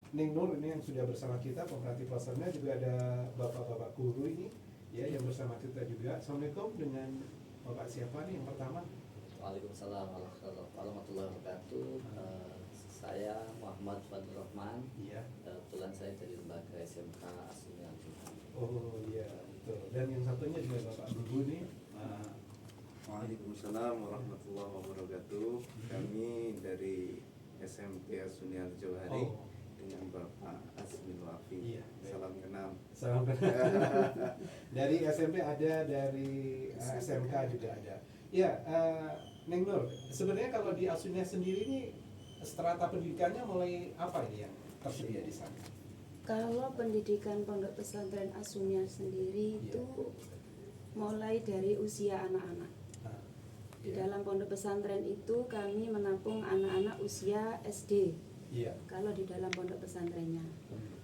Ning Nur ini yang sudah bersama kita, pemerhati pasarnya, juga ada bapak-bapak guru ini ya yang bersama kita juga. Assalamualaikum, dengan bapak siapa nih yang pertama? Waalaikumsalam warahmatullahi wabarakatuh. Saya Muhammad Fadil Rahman. Iya. Kebetulan saya dari lembaga SMK Aslinya Al-Quran. Oh iya, betul. Dan yang satunya juga bapak guru nih. Waalaikumsalam warahmatullahi wabarakatuh. Kami dari SMP Asunia Al-Jauhari dengan Bapak Asmin Wafi. Iya. Salam kenal. Salam kenal. Dari SMP ada, dari SMK juga ada. Ya, Neng Nur, sebenarnya kalau di Asunia sendiri ini strata pendidikannya mulai apa ini yang tersedia di sana? Kalau pendidikan pondok pesantren Asunia sendiri itu mulai dari usia anak-anak. Di dalam pondok pesantren itu kami menampung anak-anak usia SD. Iya. Kalau di dalam pondok pesantrennya.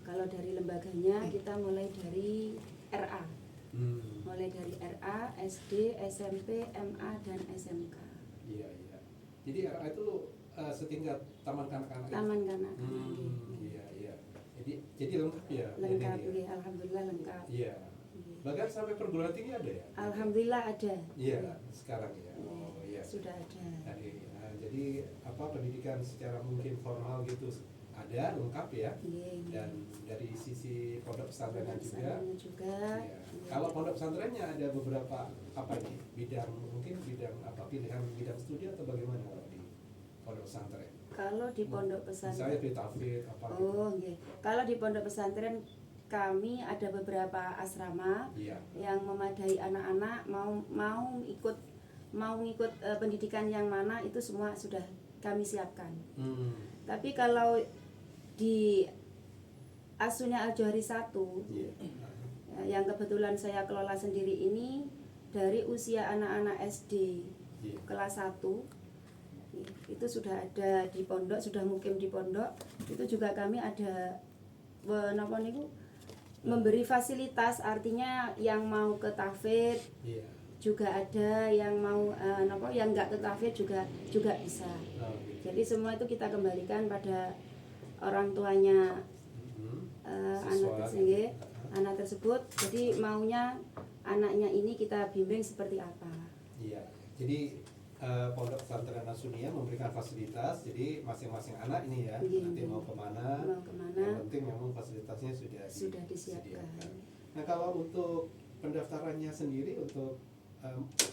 Kalau dari lembaganya kita mulai dari RA. Mulai dari RA, SD, SMP, MA, dan SMK. Iya, iya. Jadi RA itu setingkat taman kanak-kanak. Taman kanak-kanak. Iya, iya. Jadi lengkap ya? Lengkap, ya? alhamdulillah lengkap. Iya. Bahkan sampai perguruan tinggi ada ya? Alhamdulillah ada. Iya, sekarang ya. Oh iya. Sudah ada. Jadi apa, pendidikan secara mungkin formal gitu ada, lengkap ya. Dan dari sisi pondok pesantrennya juga. Iya. Kalau pondok pesantrennya ada beberapa apa nih? Mungkin bidang apa, pilihan bidang studi atau bagaimana kalau di pondok pesantren? Kalau di pondok pesantren. Misalnya pitafid apa gitu. Oh, okay. Kalau di pondok pesantren kami ada beberapa asrama yang memadai anak-anak mau ikut pendidikan yang mana, itu semua sudah kami siapkan. Tapi kalau di Asunia Al-Jauhari 1 yang kebetulan saya kelola sendiri ini, dari usia anak-anak SD kelas 1 itu sudah ada di pondok, sudah mukim di pondok. Itu juga kami ada memberi fasilitas, artinya yang mau ke tahfidz juga ada, yang mau yang nggak ke tahfidz juga bisa. Jadi semua itu kita kembalikan pada orang tuanya anak tersebut. Jadi maunya anaknya ini kita bimbing seperti apa. Iya. Jadi pondok pesantren Asunia memberikan fasilitas, jadi masing-masing anak ini ya nanti mau kemana, yang penting memang fasilitasnya sudah disediakan. Nah, kalau untuk pendaftarannya sendiri, untuk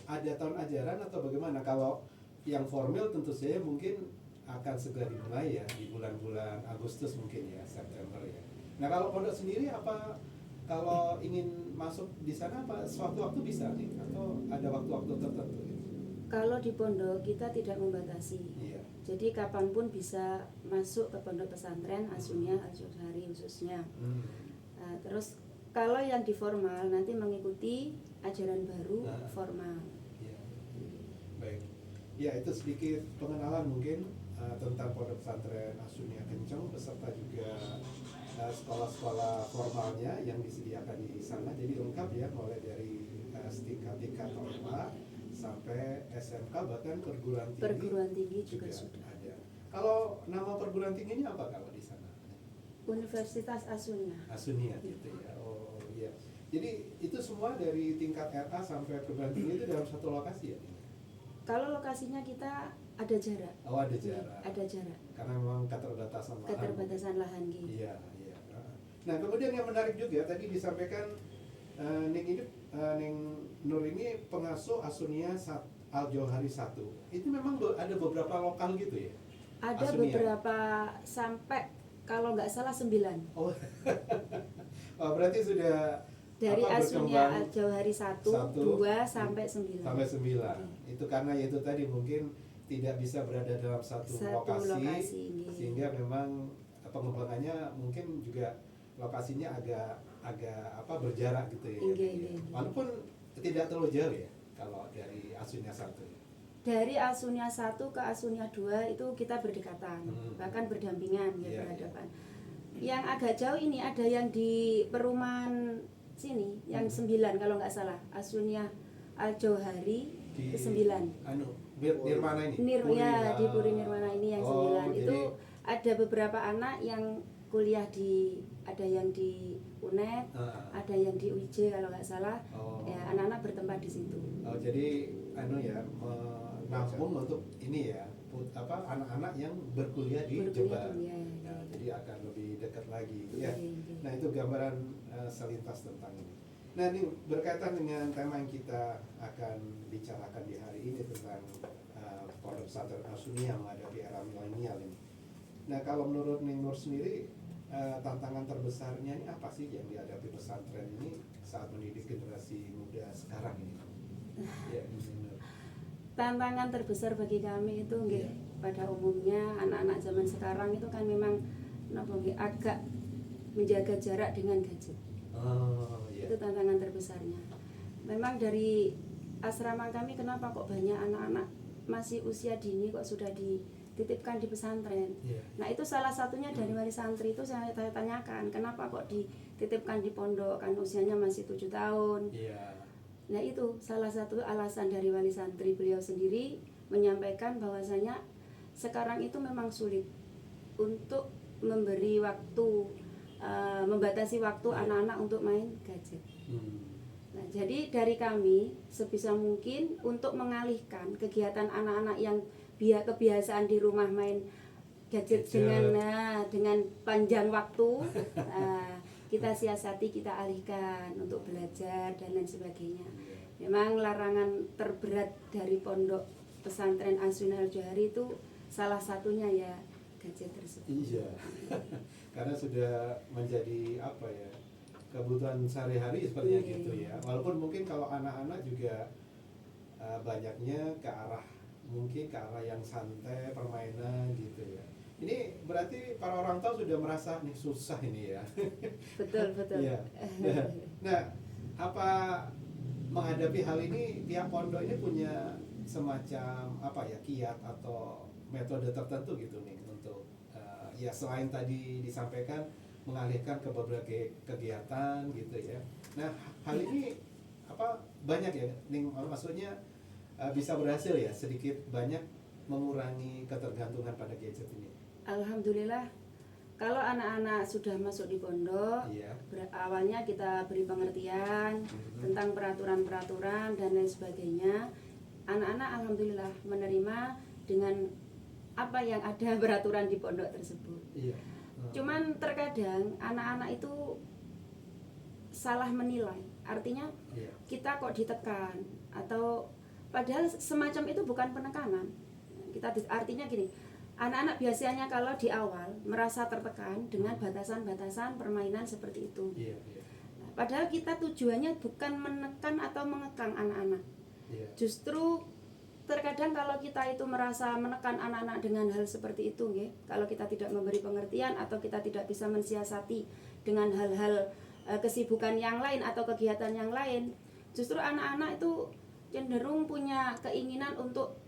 ada tahun ajaran atau bagaimana? Kalau yang formal tentu saja mungkin akan segera dimulai ya di bulan-bulan Agustus mungkin ya, September ya. Nah, kalau pondok sendiri apa, kalau ingin masuk di sana apa sewaktu-waktu bisa nih, atau ada waktu-waktu tertentu gitu? Kalau di pondok kita tidak membatasi, jadi kapanpun bisa masuk ke pondok pesantren Asunia Al-Jauhari khususnya. Terus kalau yang di formal nanti mengikuti ajaran baru formal. Baik, ya itu sedikit pengenalan mungkin tentang pondok pesantren Asunia Kenceng beserta juga sekolah-sekolah formalnya yang disediakan di sana. Jadi lengkap ya, mulai dari tingkat SMA sampai SMK, bahkan perguruan tinggi juga sudah ada. Kalau nama perguruan tingginya apa kalau di sana? Universitas Asunia. Asunia gitu ya. Oh iya. Jadi itu semua dari tingkat RA sampai perguruan tinggi itu dalam satu lokasi ya? Kalau lokasinya kita ada jarak. Oh, ada jarak. Ada jarak. Karena memang keterbatasan lahan. Iya, iya. Nah, kemudian yang menarik juga tadi disampaikan Neng Nur ini pengasuh Asunia Al-Jauhari 1. Itu memang ada beberapa lokal gitu ya? Ada Asunia. Beberapa, sampai kalau nggak salah 9. Oh, berarti sudah dari Asunia Al-Jauhari 1, 2 sampai 9. Sampai 9. Itu karena itu tadi mungkin tidak bisa berada dalam satu lokasi sehingga memang pengembangannya mungkin juga lokasinya agak berjarak gitu ya. Walaupun tidak terlalu jauh ya kalau dari Asunia 1. Dari Asunia 1 ke Asunia 2 itu kita berdekatan, bahkan berdampingan ya, berhadapan. Yang agak jauh ini ada yang di perumahan sini, yang 9 kalau nggak salah, Asunia Al-Jauhari ke 9. Nirwana ini? Di Puri Nirwana ini yang 9. Itu ada beberapa anak yang kuliah ada yang di UNED, ada yang di UIJ kalau nggak salah. Ya, anak-anak bertempat di situ. Jadi menampung untuk ini ya, anak-anak yang berkuliah di Jember. Ya, jadi akan lebih dekat lagi ya. Nah, itu gambaran selintas tentang ini. Nah, ini berkaitan dengan tema yang kita akan bicarakan di hari ini tentang Pondok Pesantren Al-Sunniyah menghadapi era milenial ini. Nah, kalau menurut Ning Nur sendiri, tantangan terbesarnya ini apa sih yang dihadapi pesantren ini saat mendidik generasi muda sekarang ini? Ya, tantangan terbesar bagi kami itu pada umumnya anak-anak zaman sekarang itu kan memang agak menjaga jarak dengan gadget. Itu tantangan terbesarnya. Memang dari asrama kami, kenapa kok banyak anak-anak masih usia dini kok sudah dititipkan di pesantren. Nah, itu salah satunya dari wali santri itu saya tanyakan, kenapa kok dititipkan di pondok, kan usianya masih 7 tahun. Nah, itu salah satu alasan dari wali santri. Beliau sendiri menyampaikan bahwasanya sekarang itu memang sulit untuk memberi waktu, membatasi waktu anak-anak untuk main gadget. Nah, jadi dari kami sebisa mungkin untuk mengalihkan kegiatan anak-anak yang kebiasaan di rumah main gadget dengan panjang waktu, kita siasati, kita alihkan untuk belajar dan lain sebagainya. Memang larangan terberat dari Pondok Pesantren Al-Sunniyah Al-Johari itu salah satunya ya gadget tersebut. Iya. Karena sudah menjadi kebutuhan sehari-hari sepertinya gitu ya. Walaupun mungkin kalau anak-anak juga banyaknya ke arah yang santai, permainan gitu ya. Ini berarti para orang tua sudah merasa nih susah ini ya. Betul. Iya. Nah, apa menghadapi hal ini pihak pondok ini punya semacam kiat atau metode tertentu gitu nih untuk selain tadi disampaikan mengalihkan ke berbagai kegiatan gitu ya. Nah, hal ini banyak ya, maksudnya bisa berhasil ya sedikit banyak mengurangi ketergantungan pada gadget ini. Alhamdulillah, kalau anak-anak sudah masuk di pondok, awalnya kita beri pengertian tentang peraturan-peraturan dan lain sebagainya. Anak-anak alhamdulillah menerima dengan apa yang ada peraturan di pondok tersebut. Cuman terkadang anak-anak itu salah menilai, artinya kita kok ditekan, atau padahal semacam itu bukan penekanan. Artinya gini, anak-anak biasanya kalau di awal merasa tertekan dengan batasan-batasan permainan seperti itu. Padahal kita tujuannya bukan menekan atau mengekang anak-anak. Justru terkadang kalau kita itu merasa menekan anak-anak dengan hal seperti itu, kalau kita tidak memberi pengertian atau kita tidak bisa mensiasati dengan hal-hal kesibukan yang lain atau kegiatan yang lain, justru anak-anak itu cenderung punya keinginan untuk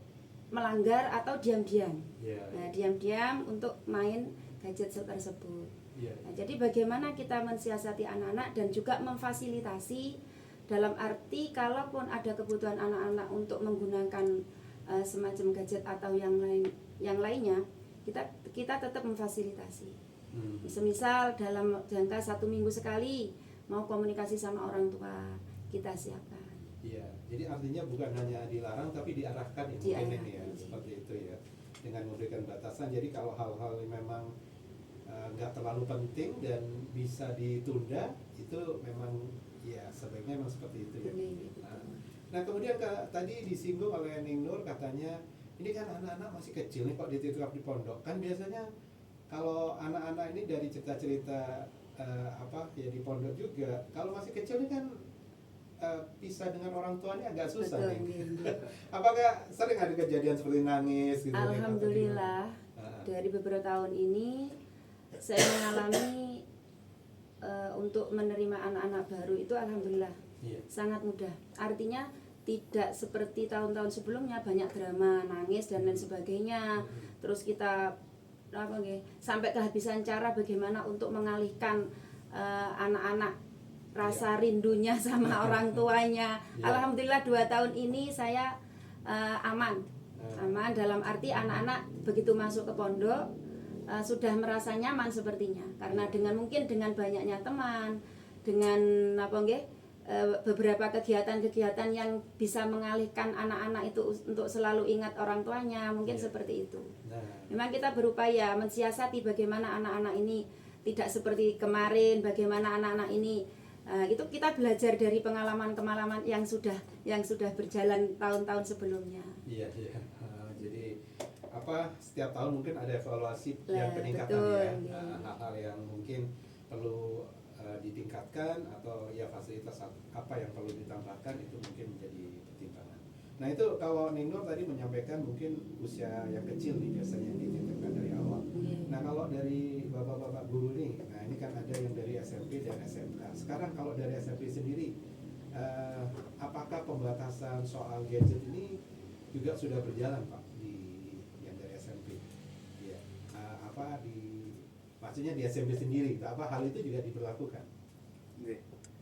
melanggar atau diam-diam. Nah, diam-diam untuk main gadget tersebut. Nah, jadi bagaimana kita mensiasati anak-anak dan juga memfasilitasi, dalam arti kalaupun ada kebutuhan anak-anak untuk menggunakan semacam gadget atau yang lainnya, kita tetap memfasilitasi. Semisal dalam jangka 1 minggu sekali mau komunikasi sama orang tua, kita siapkan. Iya, jadi artinya bukan hanya dilarang tapi diarahkan ya, mungkin ini ya, seperti itu ya, dengan memberikan batasan. Jadi kalau hal-hal yang memang nggak terlalu penting dan bisa ditunda, itu memang ya sebaiknya memang seperti itu ya. Nah kemudian tadi disinggung oleh Ning Nur, katanya ini kan anak-anak masih kecil nih kok dititipkan di pondok. Kan biasanya kalau anak-anak ini dari cerita-cerita di pondok juga, kalau masih kecil ini kan pisah dengan orang tuanya agak susah. Apakah sering ada kejadian seperti nangis gitu? Alhamdulillah, dari beberapa tahun ini saya mengalami untuk menerima anak-anak baru itu alhamdulillah sangat mudah. Artinya tidak seperti tahun-tahun sebelumnya banyak drama, nangis dan lain sebagainya. Terus kita sampai kehabisan cara bagaimana untuk mengalihkan anak-anak rasa rindunya sama orang tuanya. Alhamdulillah 2 tahun ini saya aman dalam arti anak-anak begitu masuk ke pondok sudah merasa nyaman sepertinya, karena mungkin dengan banyaknya teman, dengan beberapa kegiatan-kegiatan yang bisa mengalihkan anak-anak itu untuk selalu ingat orang tuanya, mungkin seperti itu. Memang kita berupaya mensiasati bagaimana anak-anak ini tidak seperti kemarin, bagaimana anak-anak ini itu kita belajar dari pengalaman-pengalaman yang sudah berjalan tahun-tahun sebelumnya. Iya. Jadi setiap tahun mungkin ada evaluasi yang peningkatan, betul, ya. Hal-hal yang mungkin perlu ditingkatkan atau ya fasilitas apa yang perlu ditambahkan itu mungkin menjadi pertimbangan. Nah itu kalau Ningnur tadi menyampaikan mungkin usia yang kecil nih biasanya dititipkan dari awal. Nah kalau dari bapak-bapak guru nih, nah ini kan ada yang dari SMP dan SMK. Sekarang kalau dari SMP sendiri, apakah pembatasan soal gadget ini juga sudah berjalan Pak di yang dari SMP? Ya, maksudnya di SMP sendiri, hal itu juga diberlakukan?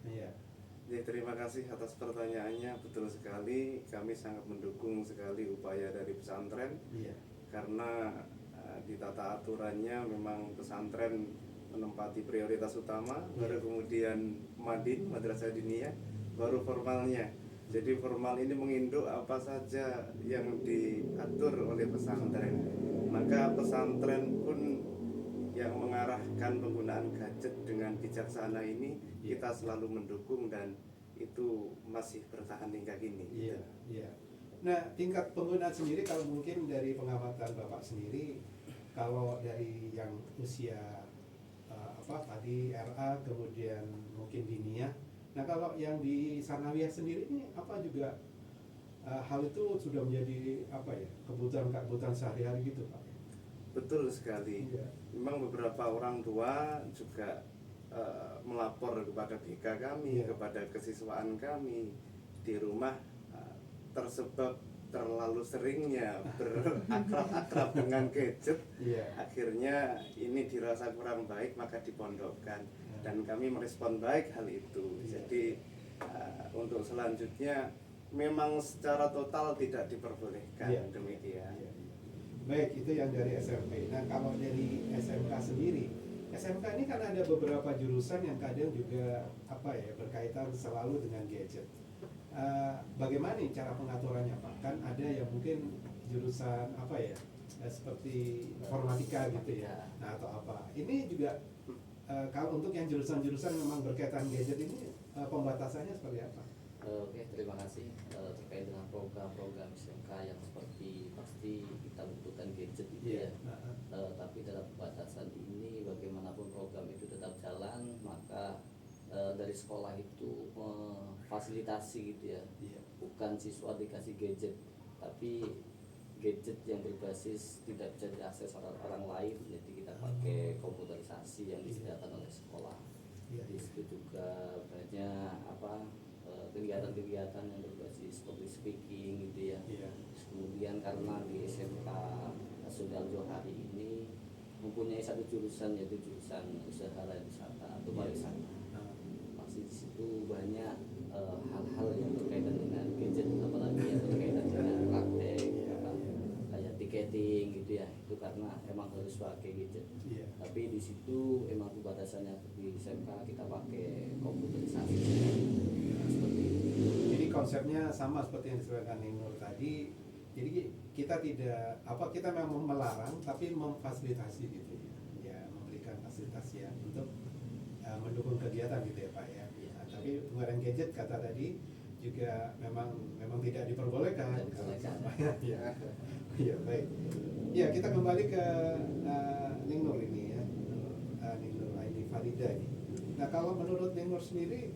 Iya. Terima kasih atas pertanyaannya. Betul sekali, kami sangat mendukung sekali upaya dari pesantren. Iya. Karena di tata aturannya memang pesantren menempati prioritas utama, baru kemudian madin, madrasah diniyah, baru formalnya. Jadi formal ini menginduk apa saja yang diatur oleh pesantren. Maka pesantren pun yang mengarahkan penggunaan gadget dengan bijaksana ini kita selalu mendukung dan itu masih bertahan hingga kini. Iya. Nah, tingkat penggunaan sendiri kalau mungkin dari pengamatan Bapak sendiri, kalau dari yang usia tadi RA kemudian mungkin diniyah. Nah, kalau yang di sanawiyah sendiri ini apa juga hal itu sudah menjadi kebutuhan sehari-hari gitu Pak? Betul sekali. Iya. Memang beberapa orang tua juga melapor kepada BK kami, kepada kesiswaan kami di rumah tersebab terlalu seringnya berakrab-akrab dengan gadget. Akhirnya ini dirasa kurang baik, maka dipondokkan dan kami merespon baik hal itu. Jadi untuk selanjutnya memang secara total tidak diperbolehkan. Demikian. Baik, itu yang dari SMP. Nah, kalau dari SMK sendiri, SMK ini kan ada beberapa jurusan yang kadang juga berkaitan selalu dengan gadget. Bagaimana nih cara pengaturannya Pak? Kan ada yang mungkin jurusan seperti informatika gitu ya, nah atau apa. Ini juga kalau untuk yang jurusan-jurusan memang berkaitan gadget ini pembatasannya seperti apa? Oke, terima kasih. Terkait dengan program-program SMK yang seperti pasti kita membutuhkan gadget gitu ya. Tapi dalam pembatasan ini bagaimanapun program itu tetap jalan, maka dari sekolah itu memfasilitasi gitu ya. Bukan siswa dikasih gadget, tapi gadget yang berbasis tidak bisa diakses orang lain. Jadi kita pakai komputerisasi yang disediakan oleh sekolah. Di situ juga banyak kegiatan-kegiatan yang berbasis public speaking gitu ya. Kemudian karena di SMK Sunnah Al-Johari ini mempunyai satu jurusan, yaitu jurusan usaha dan wisata atau pariwisata. Masih di situ banyak hal-hal yang berkaitan dengan gadget, apalagi yang berkaitan dengan praktek kayak tiketing gitu ya. Itu karena emang harus pakai gadget. Tapi di situ emang pembatasannya di SMK kita pakai komputerisasi. Jadi konsepnya sama seperti yang disampaikan Ningnur tadi. Jadi kita kita memang melarang tapi memfasilitasi gitu ya, memberikan fasilitas ya untuk mendukung kegiatan gitu ya Pak ya. Tapi penggunaan gadget kata tadi juga memang tidak diperbolehkan. Ya baik. Ya kita kembali ke Ningnur ini ya, Ningnur Aini Farida ini. Nah kalau menurut Ningnur sendiri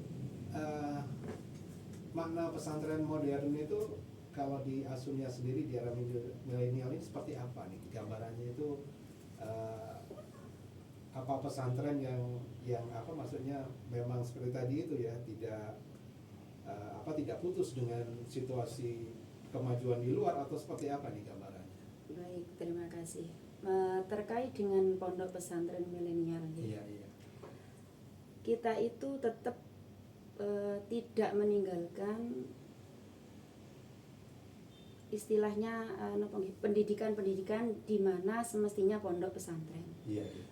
makna pesantren modern itu kalau di Asunia sendiri di era milenial ini seperti apa nih gambarannya itu? Apa pesantren yang maksudnya memang seperti tadi itu ya, tidak putus dengan situasi kemajuan di luar atau seperti apa nih gambarannya? Baik, terima kasih. Terkait dengan pondok pesantren milenial ya. Iya. Kita itu tetap tidak meninggalkan istilahnya pendidikan-pendidikan di mana semestinya pondok pesantren.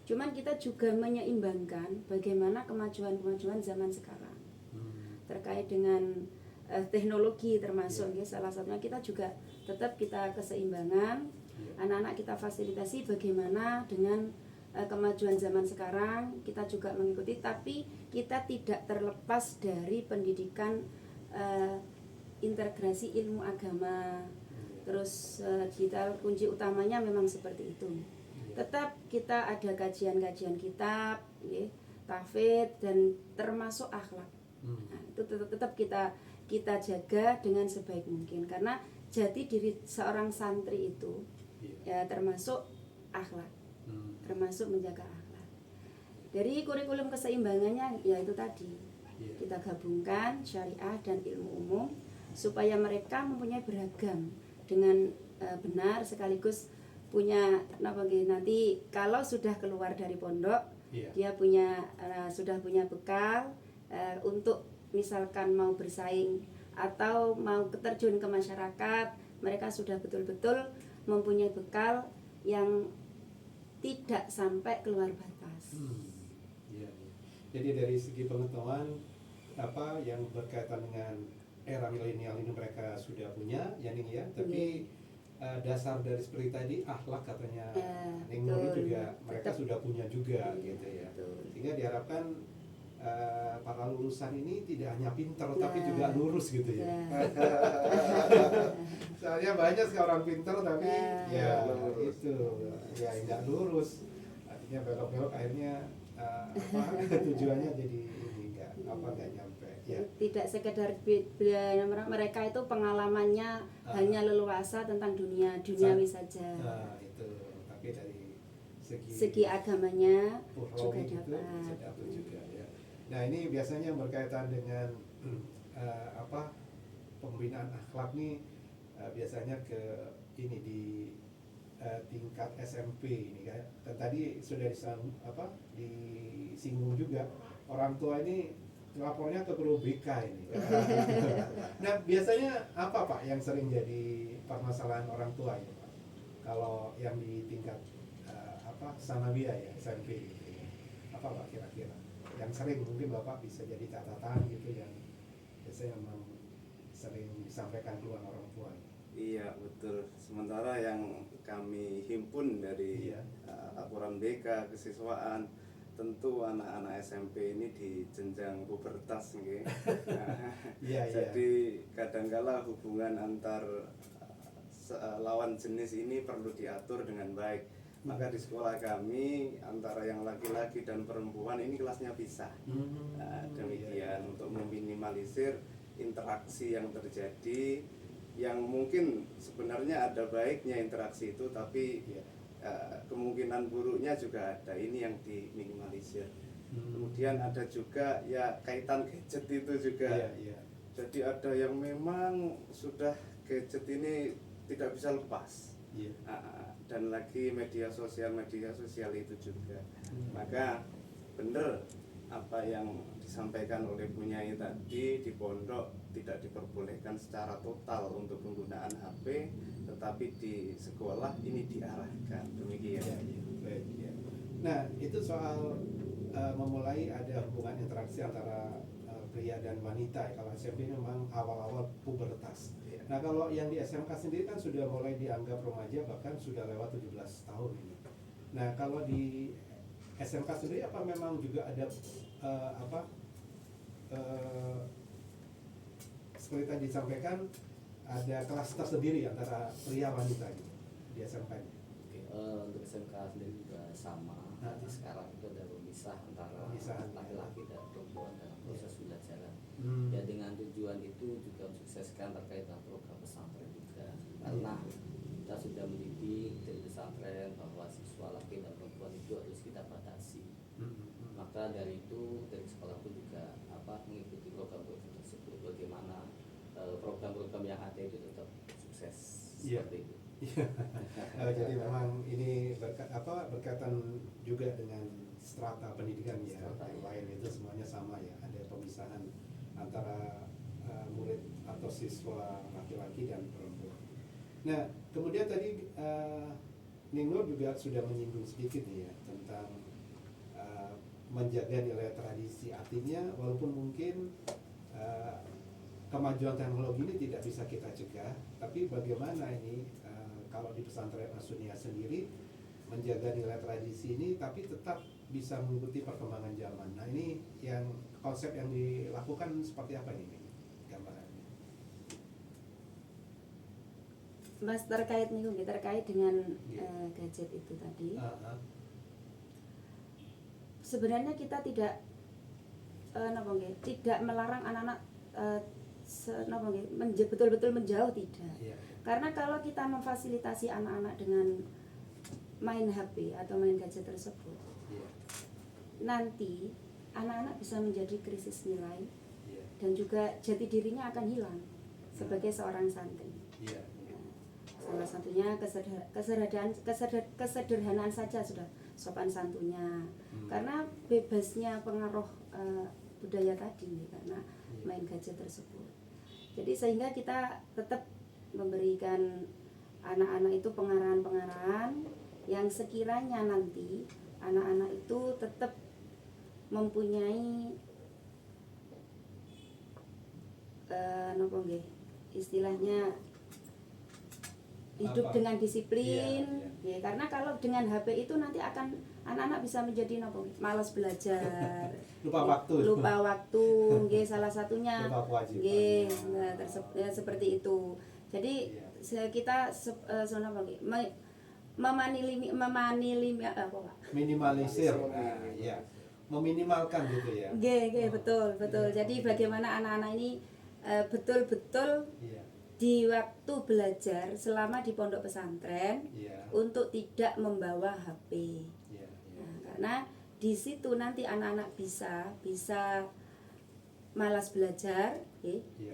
Cuman kita juga menyeimbangkan bagaimana kemajuan-kemajuan zaman sekarang terkait dengan teknologi termasuk ya, salah satunya kita juga tetap kita keseimbangan, anak-anak kita fasilitasi bagaimana dengan kemajuan zaman sekarang kita juga mengikuti, tapi kita tidak terlepas dari pendidikan integrasi ilmu agama. Terus kita kunci utamanya memang seperti itu. Tetap kita ada kajian-kajian kitab, ya, tahfidz dan termasuk akhlak. Nah, itu tetap kita jaga dengan sebaik mungkin karena jati diri seorang santri itu ya termasuk akhlak, termasuk menjaga akhlak. Dari kurikulum keseimbangannya ya itu tadi kita gabungkan syariah dan ilmu umum supaya mereka mempunyai beragam dengan benar sekaligus punya nanti kalau sudah keluar dari pondok dia punya sudah punya bekal untuk misalkan mau bersaing atau mau terjun ke masyarakat, mereka sudah betul-betul mempunyai bekal yang tidak sampai keluar batas. Jadi dari segi pengetahuan apa yang berkaitan dengan era milenial ini mereka sudah punya, tapi dasar dari seperti tadi akhlak katanya Neng Nuri juga mereka sudah punya juga gitu ya. Sehingga diharapkan para lulusan ini tidak hanya pintar tapi juga lurus gitu ya. Soalnya banyak sih orang pintar tapi itu nggak lurus, artinya belok-belok akhirnya tujuannya jadi ini nggak nyampe. Tidak sekedar mereka itu pengalamannya hanya leluasa tentang duniawi saja. Itu tapi dari segi agamanya juga dapat juga ya. Nah ini biasanya berkaitan dengan pembinaan akhlak nih biasanya ke ini di tingkat SMP ini kan. Dan tadi sudah disinggung juga orang tua ini lapornya ke guru BK ini. Nah biasanya apa Pak yang sering jadi permasalahan orang tua ini Pak? Kalau yang di tingkat sanawiyah ya SMP gitu ya. Apa Pak kira-kira yang sering mungkin Bapak bisa jadi catatan gitu yang biasanya memang sering disampaikan keluar orang tua ini? Iya betul. Sementara yang kami himpun dari laporan BK kesiswaan, tentu anak-anak SMP ini di jenjang pubertas nggih. Jadi kadangkala hubungan antar lawan jenis ini perlu diatur dengan baik. Maka di sekolah kami antara yang laki-laki dan perempuan ini kelasnya pisah. Demikian untuk meminimalisir interaksi yang terjadi, yang mungkin sebenarnya ada baiknya interaksi itu, tapi kemungkinan buruknya juga ada. Ini yang diminimalisir. Kemudian ada juga ya kaitan gadget itu juga. Jadi ada yang memang sudah gadget ini tidak bisa lepas. Dan lagi media sosial itu juga. Maka benar apa yang disampaikan oleh Bunyai tadi, di pondok tidak diperbolehkan secara total untuk penggunaan HP, tetapi di sekolah ini diarahkan. Demikian. Nah itu soal memulai ada hubungan interaksi antara pria dan wanita ya. Kalau SMP memang awal-awal pubertas. Nah kalau yang di SMK sendiri kan sudah mulai dianggap remaja, bahkan sudah lewat 17 tahun ini. Nah kalau di SMK sendiri apa memang juga ada seperti tadi disampaikan ada kelas tersendiri antara pria wanita gitu di SMK-nya? Untuk SMK sendiri juga sama. Jadi sekarang itu ada pemisah antara laki-laki dan perempuan dalam proses pembelajaran. Ya dengan tujuan itu juga mensukseskan terkait dengan program pesantren juga. Karena kita sudah mendidik dari pesantren bahwa siswa laki dan perempuan itu harus kita batasi. Maka dari itu dari sekolah pun juga mengikuti program-program tersebut, bagaimana program-program yang ada itu tetap sukses seperti itu. Jadi memang ini berkaitan juga dengan strata pendidikan ya. Yang lain itu semuanya sama ya, ada pemisahan antara murid atau siswa laki-laki dan perempuan. Nah, kemudian tadi Ning Nur juga sudah menyinggung sedikit nih ya tentang menjaga nilai tradisi. Artinya walaupun mungkin kemajuan teknologi ini tidak bisa kita cegah, tapi bagaimana ini kalau di pesantren As-Sunniyah sendiri menjaga nilai tradisi ini tapi tetap bisa mengikuti perkembangan zaman. Nah, ini yang konsep yang dilakukan seperti apa ini gambarannya? Mas, terkait dengan gadget itu tadi. Sebenarnya kita tidak tidak melarang anak-anak betul-betul menjauh, tidak. Karena kalau kita memfasilitasi anak-anak dengan main HP atau main gadget tersebut, nanti anak-anak bisa menjadi krisis nilai dan juga jati dirinya akan hilang sebagai seorang santri. Salah satunya kesederhanaan saja sudah sopan santunnya, karena bebasnya pengaruh budaya tadi karena main gadget tersebut. Jadi sehingga kita tetap memberikan anak-anak itu pengarahan-pengarahan yang sekiranya nanti anak-anak itu tetap mempunyai istilahnya hidup dengan disiplin, ya, karena kalau dengan HP itu nanti akan anak-anak bisa menjadi malas belajar, lupa waktu, salah satunya, seperti itu. Jadi kita minimalisir, meminimalkan gitu ya. Betul. Jadi bagaimana anak-anak ini betul-betul di waktu belajar selama di pondok pesantren untuk tidak membawa HP. Nah, karena di situ nanti anak-anak bisa malas belajar,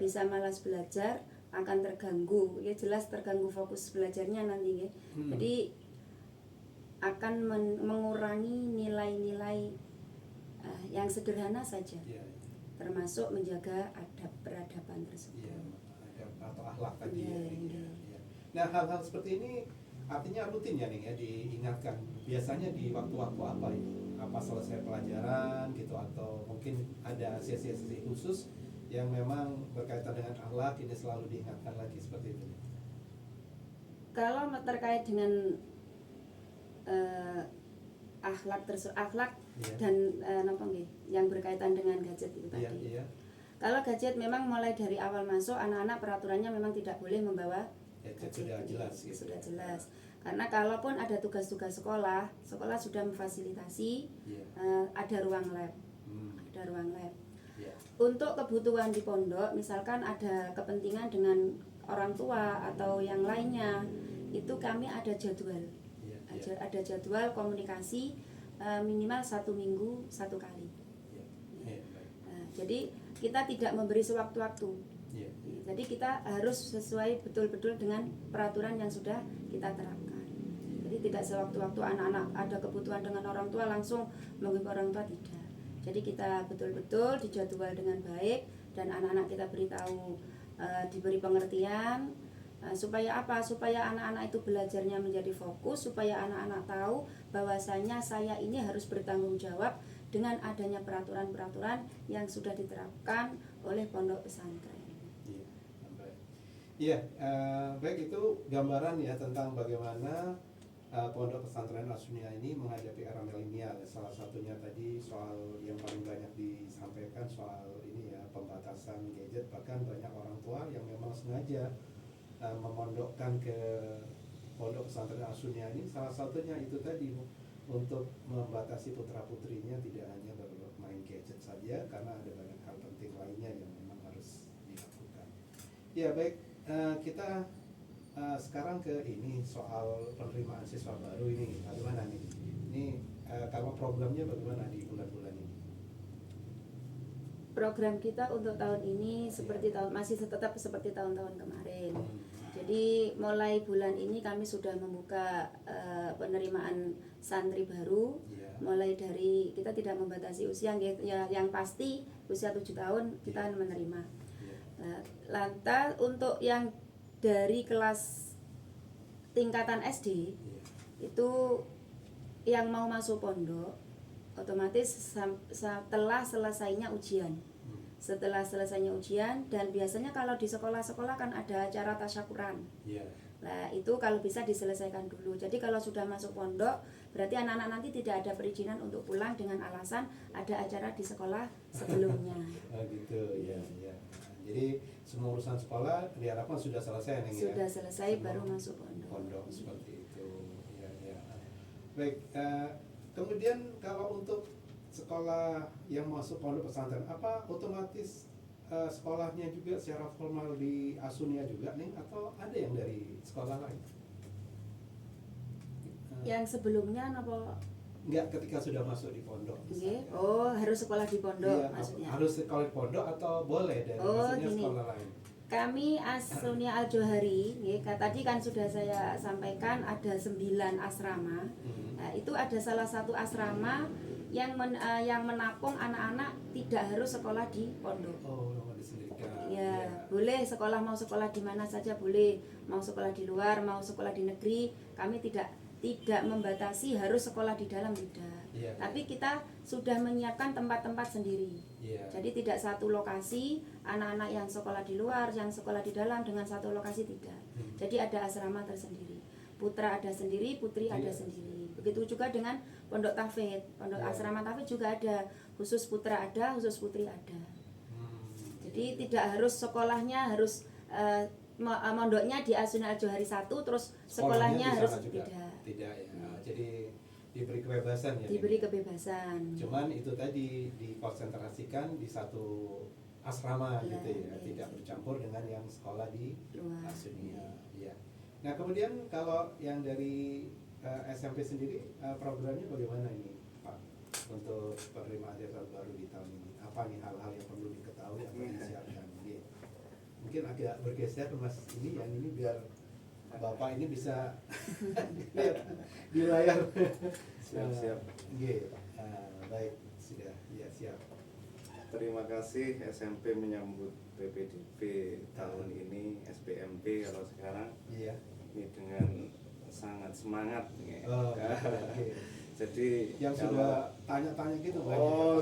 bisa malas belajar, akan terganggu, jelas terganggu fokus belajarnya nanti, Jadi akan mengurangi nilai-nilai yang sederhana saja, termasuk menjaga adab peradaban tersebut. Atau akhlak tadi Nah, hal-hal seperti ini artinya rutin ya nih diingatkan. Biasanya di waktu-waktu apa ini? Apa selesai pelajaran gitu, atau mungkin ada sesi-sesi khusus yang memang berkaitan dengan akhlak ini selalu diingatkan lagi seperti itu? Kalau terkait dengan akhlak dan yang berkaitan dengan gadget itu tadi. Kalau gadget memang mulai dari awal masuk anak-anak peraturannya memang tidak boleh membawa gadget. Sudah jelas. Karena kalaupun ada tugas-tugas sekolah sudah memfasilitasi ada ruang lab. Untuk kebutuhan di pondok, misalkan ada kepentingan dengan orang tua atau yang lainnya, itu kami ada jadwal. Ada jadwal komunikasi minimal 1 minggu 1 kali. Jadi kita tidak memberi sewaktu-waktu. Jadi kita harus sesuai betul-betul dengan peraturan yang sudah kita terapkan. Jadi tidak sewaktu-waktu anak-anak ada kebutuhan dengan orang tua langsung menghubungi orang tua, tidak. Jadi kita betul-betul dijadwal dengan baik dan anak-anak kita beritahu, diberi pengertian, supaya apa? Supaya anak-anak itu belajarnya menjadi fokus, supaya anak-anak tahu bahwasanya saya ini harus bertanggung jawab dengan adanya peraturan-peraturan yang sudah diterapkan oleh pondok pesantren. Baik, itu gambaran ya tentang bagaimana pondok pesantren As-Sunniyah ini menghadapi era milenial. Salah satunya tadi soal yang paling banyak disampaikan soal ini ya, pembatasan gadget. Bahkan banyak orang tua yang memang sengaja memondokkan ke pondok pesantren As-Sunniyah ini, salah satunya itu tadi, untuk membatasi putra-putrinya tidak hanya bermain gadget saja, karena ada banyak hal penting lainnya yang memang harus dilakukan. Ya baik, kita sekarang ke ini soal penerimaan siswa baru ini bagaimana nih? Ini kalau programnya bagaimana di bulan-bulan ini? Program kita untuk tahun ini masih tetap seperti tahun-tahun kemarin. Jadi mulai bulan ini kami sudah membuka penerimaan santri baru. Mulai dari, kita tidak membatasi usia, yang pasti usia 7 tahun kita menerima. Lantas untuk yang dari kelas tingkatan SD itu yang mau masuk pondok otomatis setelah selesainya ujian. Setelah selesainya ujian, dan biasanya kalau di sekolah-sekolah kan ada acara tasyakuran. Nah itu kalau bisa diselesaikan dulu. Jadi kalau sudah masuk pondok, berarti anak-anak nanti tidak ada perizinan untuk pulang dengan alasan ada acara di sekolah sebelumnya. Oh gitu, ya. Jadi semua urusan sekolah diharapkan sudah selesai nih. Sudah selesai baru masuk pondok seperti itu. Ya. Baik, kemudian kalau untuk sekolah yang masuk pondok pesantren, apa otomatis sekolahnya juga secara formal di Asunia juga nih, atau ada yang dari sekolah lain? Yang sebelumnya apa? Enggak, ketika sudah masuk di pondok. Oh, harus sekolah di pondok iya, maksudnya. Harus sekolah di pondok atau boleh dari maksudnya gini. Sekolah lain? Kami Asunia Al Johari, tadi kan sudah saya sampaikan ada 9 asrama. Nah, itu ada salah satu asrama yang menampung anak-anak tidak harus sekolah di pondok. Oh, disendirikan. Ya, boleh sekolah, mau sekolah di mana saja boleh, mau sekolah di luar, mau sekolah di negeri, kami tidak membatasi harus sekolah di dalam, tidak. Tapi kita sudah menyiapkan tempat-tempat sendiri. Jadi tidak satu lokasi anak-anak yang sekolah di luar, yang sekolah di dalam dengan satu lokasi, tidak. Jadi ada asrama tersendiri. Putra ada sendiri, putri ada sendiri. Begitu juga dengan pondok tahfidz, pondok asrama tahfidz juga ada, khusus putra ada, khusus putri ada. Jadi tidak harus sekolahnya harus mondoknya di Asunia Al Johari 1 terus sekolahnya harus tidak ya. Jadi diberi kebebasan ya. Diberi kebebasan. Cuman itu tadi dikonsentrasikan di satu asrama gitu ya, tidak bercampur dengan yang sekolah di Asunia. Ya. Nah, kemudian kalau yang dari SMP sendiri programnya bagaimana ini, Pak? Untuk penerimaan siswa baru di tahun ini. Apa nih hal-hal yang perlu diketahui atau disiapkan? Mungkin agak bergeser ke Mas ini, yang ini biar Bapak ini bisa lihat di layar. Siap. Baik, sudah, ya siap. Terima kasih SMP menyambut PPDB tahun ini, SPMP kalau sekarang. Iya. Ini dengan sangat semangat. Okay. Jadi yang sudah tanya-tanya gitu banyak.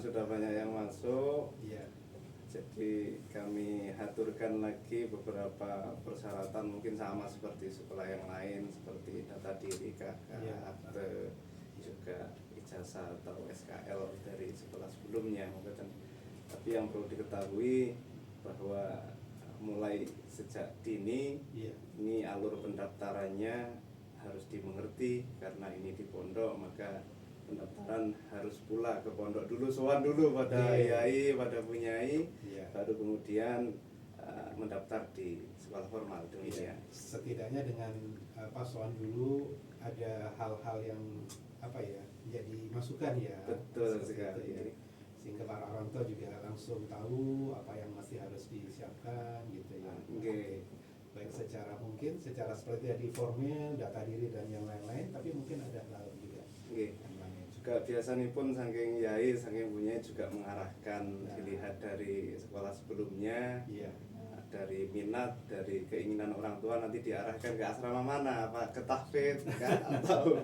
Sudah banyak yang masuk. Iya. Jadi kami aturkan lagi beberapa persyaratan, mungkin sama seperti sekolah yang lain, seperti data diri, KK, akte, juga ijazah atau SKL dari sekolah sebelumnya. Tapi yang perlu diketahui bahwa mulai sejak dini ini alur pendaftarannya harus dimengerti, karena ini di pondok maka pendaftaran harus pula ke pondok dulu, sowan dulu pada yai, pada bunyai, baru kemudian mendaftar di sekolah formal demikian. Setidaknya dengan sowan dulu ada hal-hal yang jadi masukan ya. Betul sekali. Ya. Sehingga para orang tua juga langsung tahu apa yang masih harus disiapkan gitu ya. Baik secara seperti tadi formil, data diri dan yang lain-lain, tapi mungkin ada hal juga. Juga biasanya pun saking yai, saking punya juga mengarahkan, dilihat dari sekolah sebelumnya, dari minat, dari keinginan orang tua, nanti diarahkan ke asrama mana, apa ke tahfidz kan, atau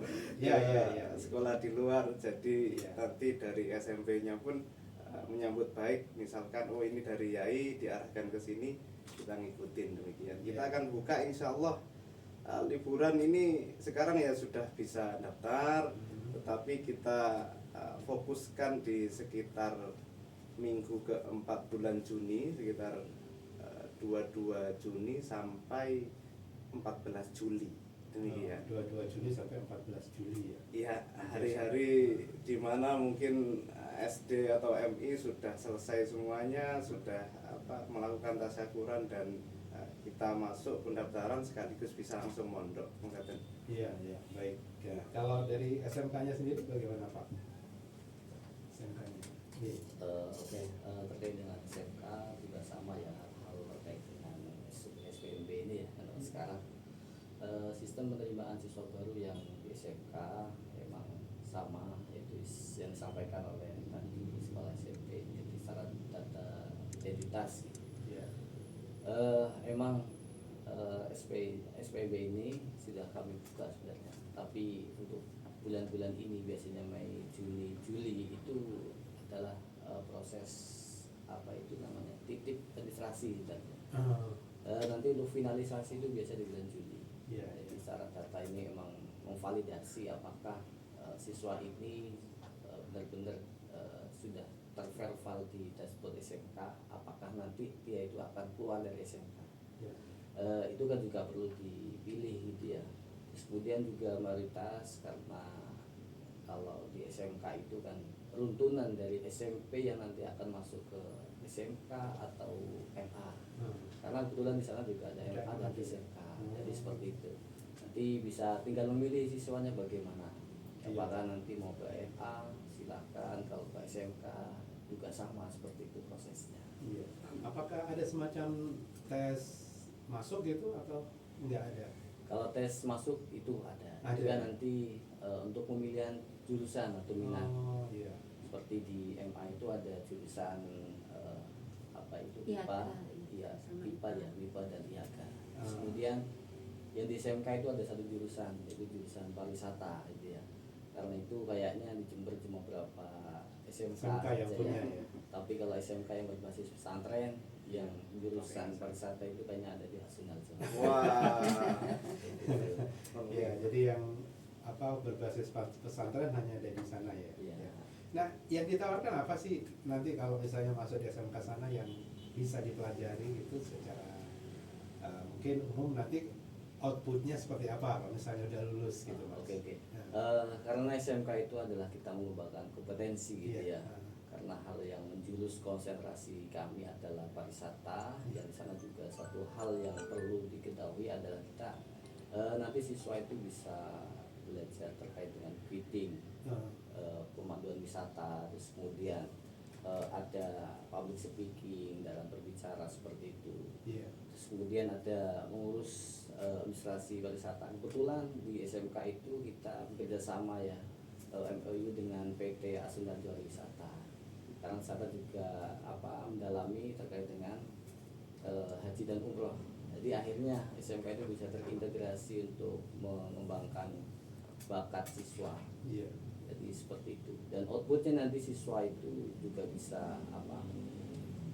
sekolah di luar. Jadi nanti dari SMP-nya pun menyambut baik, misalkan ini dari yai diarahkan ke sini, kita ngikutin demikian. Kita akan buka insya Allah liburan ini sekarang ya sudah bisa daftar, tetapi kita fokuskan di sekitar minggu ke-4 bulan Juni, sekitar 22 Juni sampai 14 Juli demikian. 22 Juni sampai 14 Juli ya. Iya, hari-hari di mana mungkin SD atau MI sudah selesai semuanya, sudah melakukan tasyakuran dan kita masuk pendaftaran sekaligus bisa langsung mondok. Iya, baik. Ya. Kalau dari SMK-nya sendiri bagaimana, Pak? SMK-nya. Terkait dengan SMK juga sama ya, hal terkait dengan SPMB ini ya. Kalau sekarang sistem penerimaan siswa baru yang di SMK memang sama, yaitu yang disampaikan oleh tadi sekolah SMP, jadi syarat data identitas. Emang SPB ini sudah kami buka sebenarnya, tapi untuk bulan-bulan ini biasanya Mei, Juni, Juli itu adalah proses apa itu namanya titip registrasi sebenarnya. Nanti untuk finalisasi itu biasa di bulan Juli. Jadi secara data ini emang memvalidasi apakah siswa ini benar-benar sudah terverval di dashboard SMK, apakah nanti dia itu akan keluar dari SMK. Itu kan juga perlu dipilih gitu ya. Terus kemudian juga mayoritas karena kalau di SMK itu kan runtunan dari SMP yang nanti akan masuk ke SMK atau MA. Karena kebetulan di sana juga ada MA dan SMK. Jadi seperti itu. Nanti bisa tinggal memilih siswanya bagaimana. Apakah nanti mau ke MA, silakan. Kalau ke SMK juga sama seperti itu prosesnya. Apakah ada semacam tes masuk gitu atau enggak ada? Kalau tes masuk itu ada. Juga nanti untuk pemilihan jurusan atau minat. Seperti di MA itu ada jurusan apa itu IPA, IPA dan IAKA. Kemudian yang di SMK itu ada satu jurusan, yaitu jurusan pariwisata gitu ya. Karena itu kayaknya di Jember cuma berapa SMK yang punya ya. Tapi kalau SMK yang berbasis pesantren yang jurusan pariwisata itu kayaknya ada di Hasunal. Wah. Ya, jadi yang apa berbasis pesantren hanya ada di sana ya. Nah, yang ditawarkan apa sih nanti kalau misalnya masuk di SMK sana yang bisa dipelajari itu secara mungkin umum, nanti outputnya seperti apa kalau misalnya udah lulus gitu Mas? Oke. Karena SMK itu adalah kita mengembangkan kompetensi gitu ya. Karena hal yang menjurus konsentrasi kami adalah pariwisata, dan di sana juga satu hal yang perlu diketahui adalah kita nanti siswa itu bisa belajar terkait dengan greeting, pemanduan wisata, terus kemudian ada public speaking dalam berbicara seperti itu. Terus kemudian ada mengurus administrasi pariwisata. Kebetulan di SMK itu kita bekerja sama ya, MOU dengan PT Asunan Juara Wisata. Karena wisata juga mendalami terkait dengan haji dan umroh. Jadi akhirnya SMK itu bisa terintegrasi untuk mengembangkan bakat siswa. Jadi seperti itu. Dan outputnya nanti siswa itu juga bisa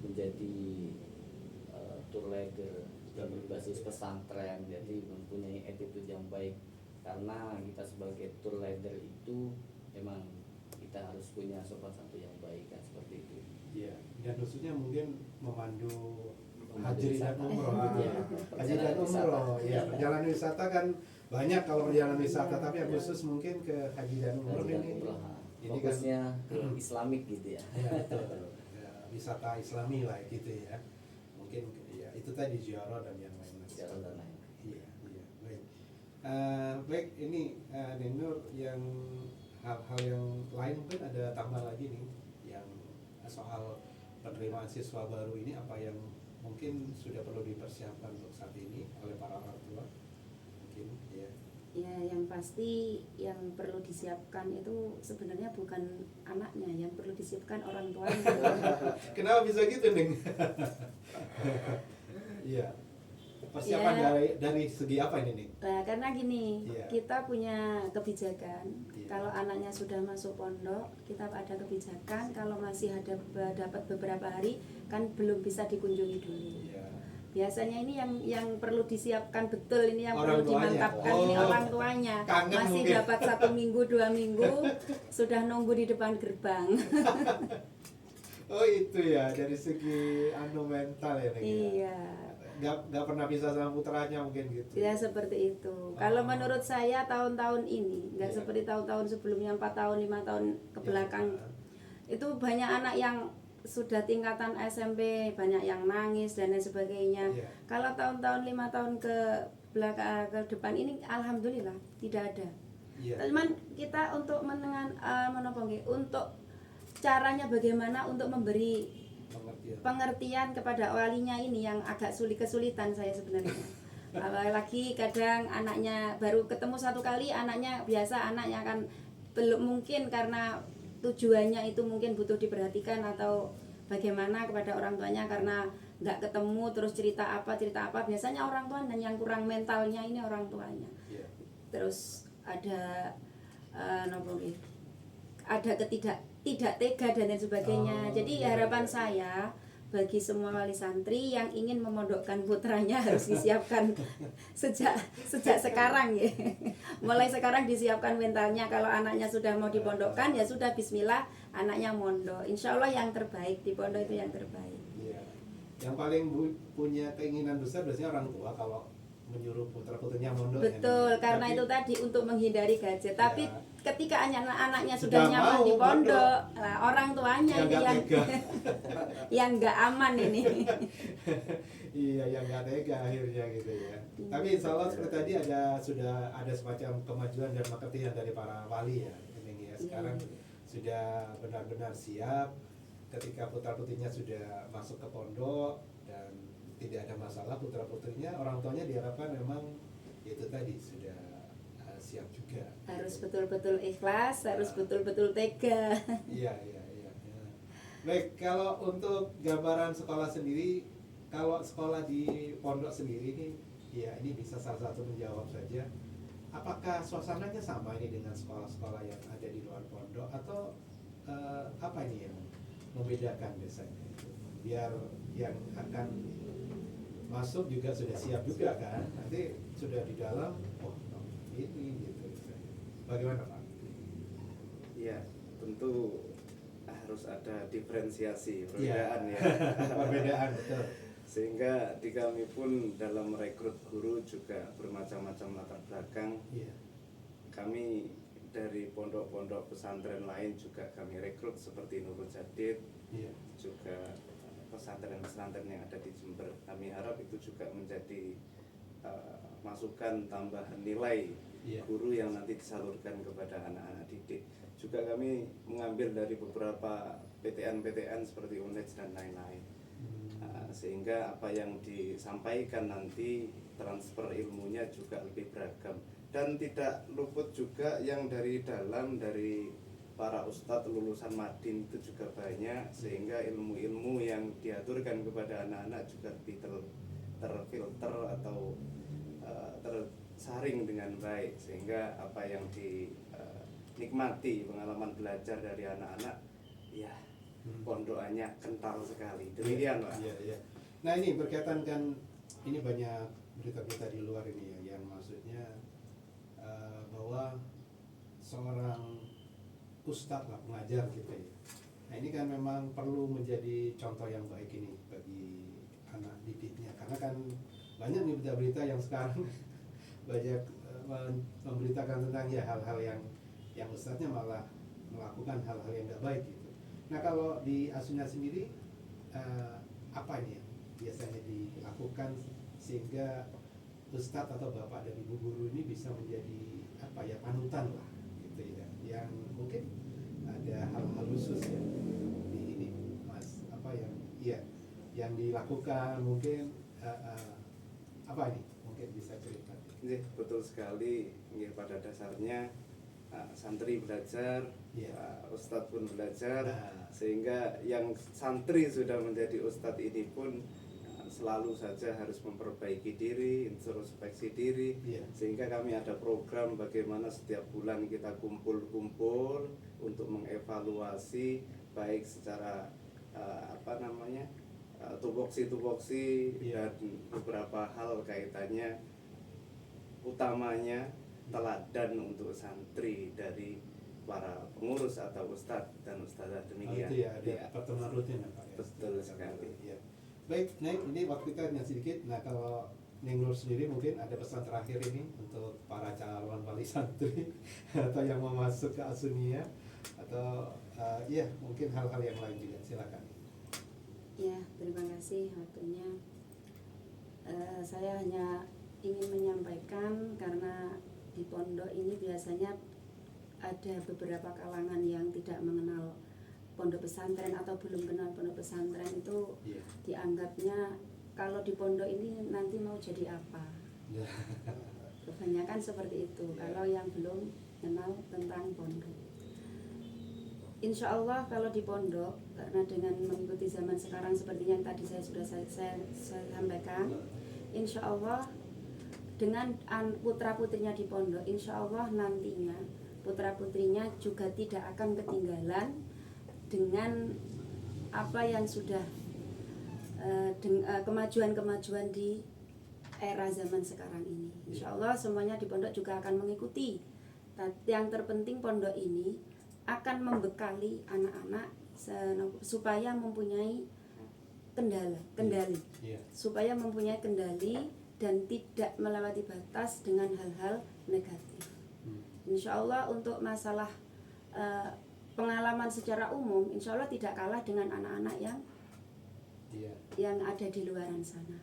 menjadi tour leader yang berbasis pesantren. Jadi mempunyai attitude yang baik. Karena kita sebagai tour leader itu memang kita harus punya sopan santun yang baik kan, seperti itu. Dan khususnya mungkin memandu haji dan umroh. Haji dan umroh. Perjalanan wisata kan banyak kalau perjalanan wisata, tapi yang khusus mungkin ke haji dan umroh ini. Ini fokusnya ke Islamik gitu ya. Betul. Wisata Islami lah gitu ya. Mungkin ya itu tadi ziarah dan yang lain. Ziarah dan lain. Baik. Baik, ini Nur, yang hal-hal yang lain mungkin ada tambah lagi nih yang soal penerimaan siswa baru ini, apa yang mungkin sudah perlu dipersiapkan untuk saat ini oleh para orang tua mungkin ya. Yang pasti yang perlu disiapkan itu sebenarnya bukan anaknya, yang perlu disiapkan orang tuanya. Kenapa bisa gitu nih? Persiapan dari segi apa ini nih? Nah, karena gini, kita punya kebijakan. Kalau anaknya sudah masuk pondok, kita ada kebijakan. Kalau masih dapat beberapa hari, kan belum bisa dikunjungi dulu. Biasanya ini yang perlu disiapkan betul, ini yang orang perlu dimantapkan. Ini orang tuanya. Masih mungkin. dapat 1 minggu 2 minggu sudah nunggu di depan gerbang. Oh itu ya, dari segi mental ya nih. Iya. Gak pernah bisa sama putranya mungkin gitu. Ya seperti itu. Kalau menurut saya tahun-tahun ini nggak seperti tahun-tahun sebelumnya, 4 tahun 5 tahun ke belakang. Itu banyak anak yang sudah tingkatan SMP, banyak yang nangis dan lain sebagainya. Kalau tahun-tahun 5 tahun ke belakang ke depan ini alhamdulillah tidak ada. Cuman kita untuk untuk caranya bagaimana untuk memberi pengertian kepada walinya ini yang agak kesulitan saya sebenarnya. Apalagi kadang anaknya baru ketemu 1 kali, anaknya biasa, anaknya kan belum mungkin karena tujuannya itu mungkin butuh diperhatikan atau bagaimana kepada orang tuanya, karena nggak ketemu terus cerita apa biasanya orang tua dan yang kurang mentalnya ini orang tuanya. Terus ada ada tidak tega dan lain sebagainya. Jadi harapan saya bagi semua wali santri yang ingin memondokkan putranya harus disiapkan sejak sekarang ya. Mulai sekarang disiapkan mentalnya. Kalau anaknya sudah mau dipondokkan ya sudah, bismillah, anaknya mondok. Insya Allah yang terbaik di pondok itu yang terbaik. Iya. Yang paling punya keinginan besar biasanya orang tua kalau menyuruh putra-putrinya mondok. Betul, karena itu tadi untuk menghindari gadget. Tapi ketika anak-anaknya sudah nyaman di pondok, nah, orang tuanya yang nggak aman ini. Iya, yang nggak tega akhirnya gitu ya. Tapi insya Allah seperti tadi sudah ada semacam kemajuan dan pengertian dari para wali ya. Ini ya sekarang sudah benar-benar siap ketika putra-putrinya sudah masuk ke pondok dan tidak ada masalah putra-putrinya, orang tuanya diharapkan memang itu tadi sudah siap juga. Harus betul-betul ikhlas, harus betul-betul tega. Iya. Baik, kalau untuk gambaran sekolah sendiri, kalau sekolah di pondok sendiri ini, ya ini bisa salah satu menjawab saja. Apakah suasananya sama ini dengan sekolah-sekolah yang ada di luar pondok, atau apa ini yang membedakan biasanya? Biar yang akan masuk juga sudah siap juga kan, nanti sudah di dalam, ini gitu. Bagaimana Pak? Ya, tentu harus ada diferensiasi perbedaan ya. Perbedaan betul. Sehingga di kami pun dalam merekrut guru juga bermacam-macam latar belakang. Kami dari pondok-pondok pesantren lain juga kami rekrut seperti Nurul Jadid, juga pesantren-pesantren yang ada di Jember. Kami harap itu juga menjadi masukan tambahan nilai guru yang nanti disalurkan kepada anak-anak didik. Juga kami mengambil dari beberapa PTN-PTN seperti UNED dan lain-lain, sehingga apa yang disampaikan nanti transfer ilmunya juga lebih beragam. Dan tidak luput juga yang dari dalam, dari para ustadz lulusan Madin itu juga banyak, sehingga ilmu-ilmu yang diaturkan kepada anak-anak juga lebih terfilter atau tersaring dengan baik, sehingga apa yang dinikmati pengalaman belajar dari anak-anak ya pondokannya kental sekali. Demikian Pak. Iya. Nah ini berkaitan kan, ini banyak berita-berita di luar ini ya, yang maksudnya bahwa seorang ustadz lah, pengajar gitu ya. Nah ini kan memang perlu menjadi contoh yang baik ini bagi anak didiknya, karena kan banyak nih berita-berita yang sekarang banyak memberitakan tentang ya hal-hal yang ustadznya malah melakukan hal-hal yang tidak baik gitu. Nah kalau di Asunya sendiri apa ini yang biasanya dilakukan sehingga ustadz atau bapak dan ibu guru ini bisa menjadi apa ya, panutan lah gitu ya, yang mungkin ada hal-hal khusus ya di ini Mas, apa yang dilakukan mungkin apa ini mungkin bisa cerita? Betul sekali. Pada dasarnya santri belajar, ustadz pun belajar, sehingga yang santri sudah menjadi ustadz ini pun selalu saja harus memperbaiki diri, introspeksi diri, sehingga kami ada program bagaimana setiap bulan kita kumpul-kumpul untuk mengevaluasi baik secara tupoksi dan beberapa hal kaitannya, utamanya teladan untuk santri dari para pengurus atau ustadz dan ustadzah. Demikian. Itu ya, ada pertemuan rutin ya Pak ya? Betul sekali. Ya. Baik, Neng, ini waktu kita hanya sedikit. Nah kalau Neng Nur sendiri mungkin ada pesan terakhir ini untuk para calon wali santri atau yang mau masuk ke Asunia, atau mungkin hal-hal yang lain juga, silakan. Ya, terima kasih waktunya. Saya hanya ingin menyampaikan, karena di pondok ini biasanya ada beberapa kalangan yang tidak mengenal pondok pesantren atau belum kenal pondok pesantren itu, dianggapnya kalau di pondok ini nanti mau jadi apa. Kebanyakan seperti itu kalau yang belum kenal tentang pondok. insya Allah kalau di pondok, karena dengan mengikuti zaman sekarang seperti yang tadi saya sampaikan, insya Allah dengan putra putrinya di pondok, insya Allah nantinya putra putrinya juga tidak akan ketinggalan dengan apa yang sudah kemajuan-kemajuan di era zaman sekarang ini. Insya Allah semuanya di pondok juga akan mengikuti. Yang terpenting pondok ini akan membekali anak-anak supaya mempunyai kendali, supaya mempunyai kendali dan tidak melewati batas dengan hal-hal negatif. Insya Allah untuk masalah pengalaman secara umum, insya Allah tidak kalah dengan anak-anak yang ada di luaran sana.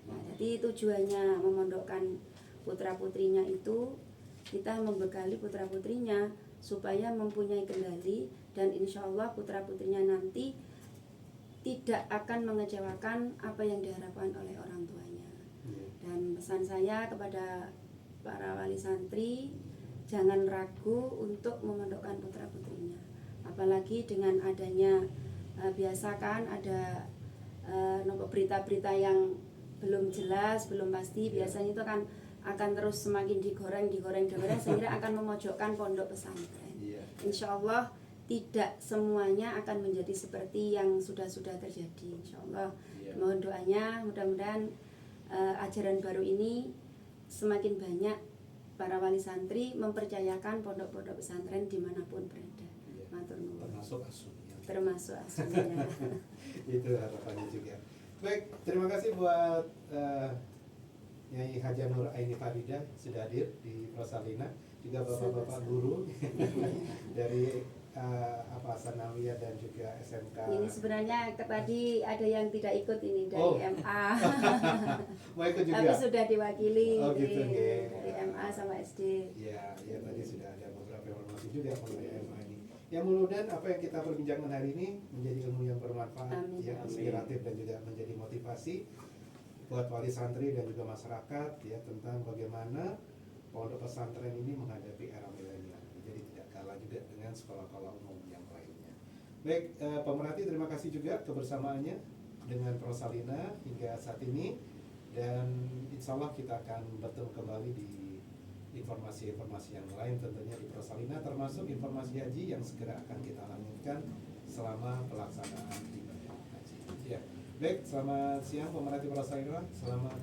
Nah, jadi tujuannya memondokkan putra putrinya itu kita membekali putra putrinya supaya mempunyai kendali, dan insya Allah putra putrinya nanti tidak akan mengecewakan apa yang diharapkan oleh orang tuanya. Dan pesan saya kepada para wali santri, jangan ragu untuk memondokkan putra putrinya, apalagi dengan adanya biasakan ada berita-berita yang belum jelas, belum pasti, biasanya itu akan terus semakin digoreng sehingga akan memojokkan pondok pesantren. Insya Allah tidak semuanya akan menjadi seperti yang sudah terjadi. Insya Allah mohon doanya, mudah-mudahan ajaran baru ini semakin banyak para wali santri mempercayakan pondok-pondok pesantren dimanapun berada. Matur nuwun. Termasuk asuhnya. Itu harapannya juga. Baik, terima kasih buat Nyai Haja Nur Aini Farida sudah hadir di Rosalina, juga bapak-bapak guru dari Sanawiyah dan juga SMK. Ini sebenarnya tadi ada yang tidak ikut ini dari MA. Mau ikut juga? Tapi sudah diwakili gitu, dari MA sama SD. Ya tadi sudah ada beberapa informasi juga mengenai MA ini. Ya mudah-mudahan apa yang kita perbincangkan hari ini menjadi ilmu yang bermanfaat, yang inspiratif dan juga menjadi motivasi buat wali santri dan juga masyarakat ya tentang bagaimana pondok pesantren ini menghadapi era milenial. Jadi tidak kalah juga dengan sekolah-sekolah umum yang lainnya. Baik, pemerhati terima kasih juga kebersamaannya dengan Rosalina hingga saat ini, dan insya Allah kita akan bertemu kembali di informasi-informasi yang lain tentunya di Rosalina, termasuk informasi haji yang segera akan kita lanjutkan selama pelaksanaan ibadah haji. Ya. Baik, selamat siang pemerhati Rosalina, selamat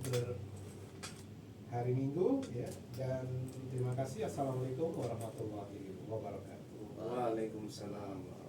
hari Minggu ya, dan terima kasih. Assalamualaikum warahmatullahi wabarakatuh. Waalaikumsalam.